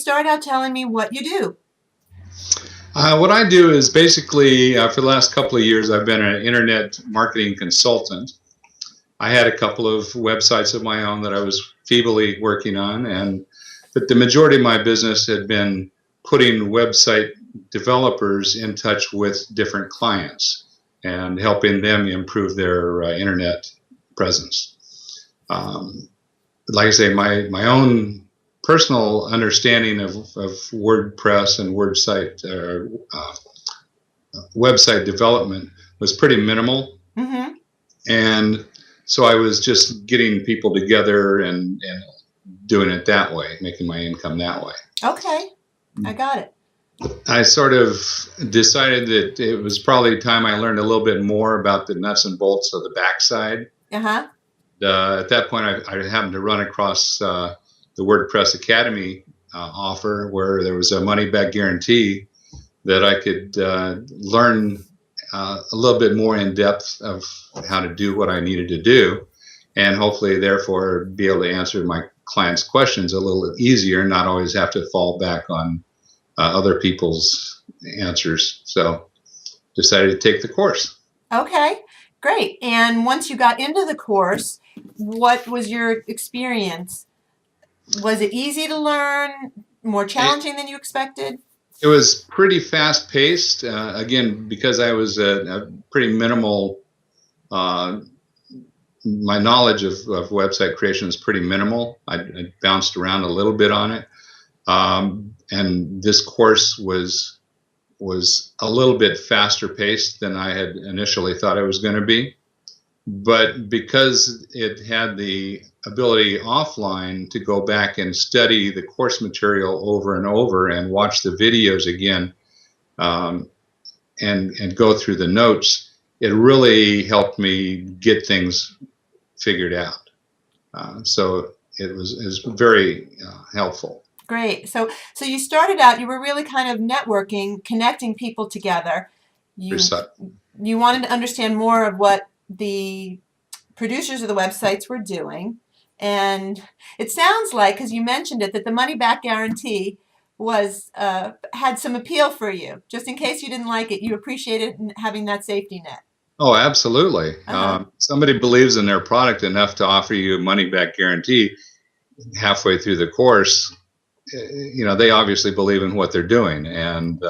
start out telling me what you do? What I do is basically, for the last couple of years, I've been an internet marketing consultant. I had a couple of websites of my own that I was feebly working on, but the majority of my business had been putting website developers in touch with different clients and helping them improve their internet presence. Like I say, my own personal understanding of WordPress and website development was pretty minimal. Mm-hmm. And so I was just getting people together and doing it that way, making my income that way. Okay, I got it. I sort of decided that it was probably time I learned a little bit more about the nuts and bolts of the backside. Uh-huh. At that point, I happened to run across the WordPress Academy offer where there was a money-back guarantee that I could learn a little bit more in depth of how to do what I needed to do, and hopefully, therefore, be able to answer my clients' questions a little easier, not always have to fall back on other people's answers. So, decided to take the course. Okay, great. And once you got into the course, what was your experience? Was it easy to learn? More challenging than you expected? It was pretty fast paced. Again, because I was a pretty minimal, my knowledge of website creation is pretty minimal. I bounced around a little bit on it. And this course was a little bit faster paced than I had initially thought it was going to be. But because it had the ability offline to go back and study the course material over and over and watch the videos again, and go through the notes, it really helped me get things figured out. So it was very helpful. Great. So you started out, you were really kind of networking, connecting people together. You wanted to understand more of what the producers of the websites were doing. And it sounds like, because you mentioned it, that the money back guarantee was had some appeal for you. Just in case you didn't like it, you appreciated having that safety net. Oh, absolutely. Somebody believes in their product enough to offer you a money back guarantee halfway through the course. They obviously believe in what they're doing. And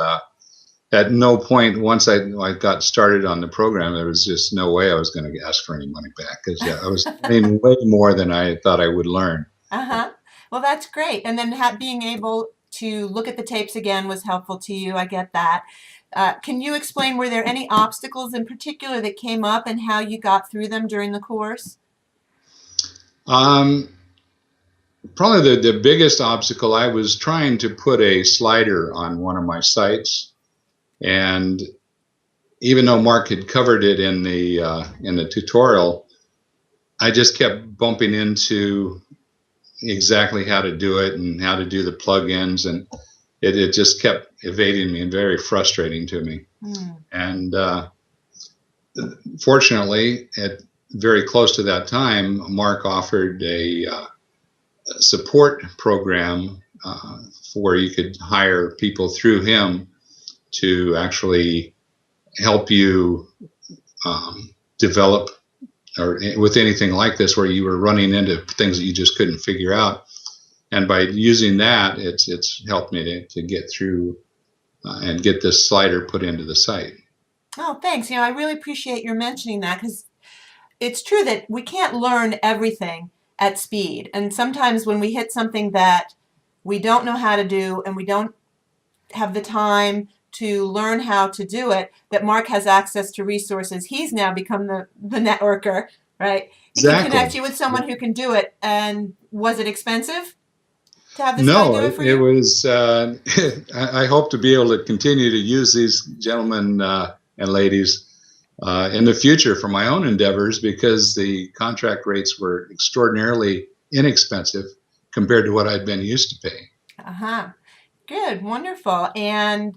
at no point, once I got started on the program, there was just no way I was going to ask for any money back, because I was learning way more than I thought I would learn. Well, that's great. And then being able to look at the tapes again was helpful to you. I get that. Can you explain, were there any obstacles in particular that came up and how you got through them during the course? Probably the biggest obstacle, I was trying to put a slider on one of my sites. And even though Mark had covered it in the tutorial, I just kept bumping into exactly how to do it and how to do the plugins, and it just kept evading me and very frustrating to me. And fortunately, at very close to that time, Mark offered a support program where you could hire people through him to actually help you develop, or with anything like this where you were running into things that you just couldn't figure out. And by using that, it's helped me to get through and get this slider put into the site. Oh, thanks. I really appreciate your mentioning that, because it's true that we can't learn everything at speed. And sometimes when we hit something that we don't know how to do and we don't have the time to learn how to do it, that Mark has access to resources. He's now become the networker, right? He can connect you with someone who can do it. And was it expensive to have this guy do it for you? No, it was, I hope to be able to continue to use these gentlemen and ladies in the future for my own endeavors, because the contract rates were extraordinarily inexpensive compared to what I'd been used to paying. Good, wonderful. And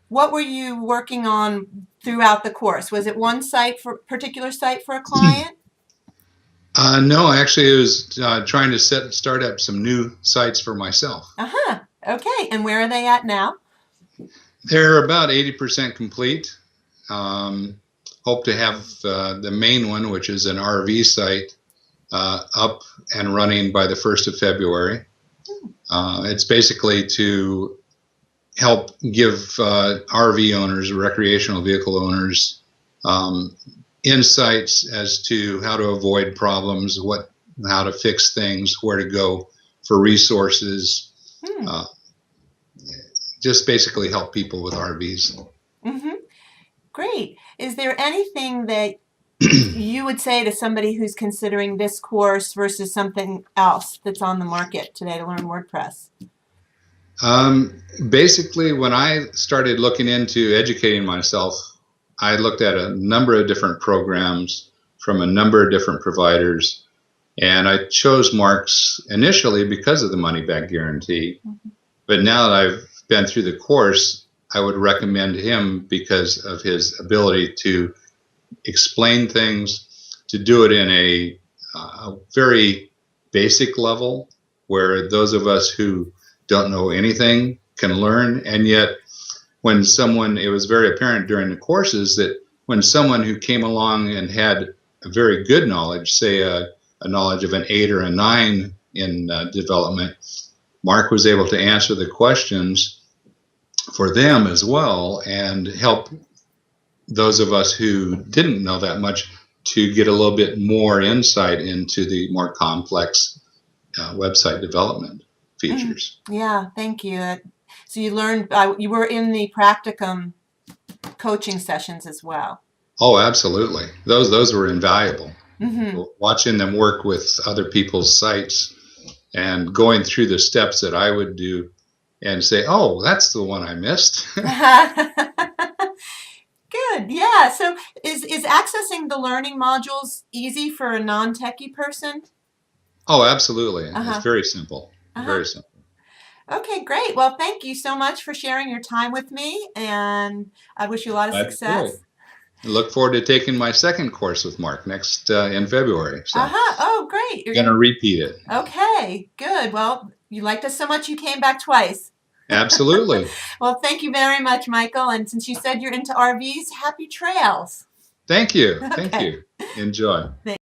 what were you working on throughout the course? Was it one particular site for a client? No, actually, I was trying to start up some new sites for myself. Uh-huh. Okay. And where are they at now? They're about 80% complete. Um, Hope to have the main one, which is an RV site, up and running by the 1st of February. It's basically to help give RV owners, recreational vehicle owners, insights as to how to avoid problems, how to fix things, where to go for resources. Hmm. Just basically help people with RVs. Mm-hmm. Great. Is there anything that you would say to somebody who's considering this course versus something else that's on the market today to learn WordPress? Basically, when I started looking into educating myself, I looked at a number of different programs from a number of different providers, and I chose Mark's initially because of the money back guarantee. Mm-hmm. But now that I've been through the course, I would recommend him because of his ability to explain things, to do it in a very basic level where those of us who don't know anything can learn. And yet, when someone, it was very apparent during the courses that when someone who came along and had a very good knowledge, say a knowledge of an 8 or a 9 in development, Mark was able to answer the questions for them as well and help those of us who didn't know that much to get a little bit more insight into the more complex website development features. Yeah, thank you. So you learned, you were in the practicum coaching sessions as well. Oh, absolutely. Those were invaluable. Mm-hmm. Watching them work with other people's sites and going through the steps that I would do and say, oh, that's the one I missed. Good. Yeah. So is accessing the learning modules easy for a non-techie person? Oh, absolutely. Uh-huh. It's very simple. Uh-huh. Very simple. Okay, great. Well, thank you so much for sharing your time with me, and I wish you a lot of success. I look forward to taking my second course with Mark next in February. So Uh-huh. Oh, great. You're going to repeat it. Okay, good. Well, you liked us so much you came back twice. Absolutely. Well, thank you very much, Michael. And since you said you're into RVs, happy trails. Thank you. Okay. Thank you. Enjoy.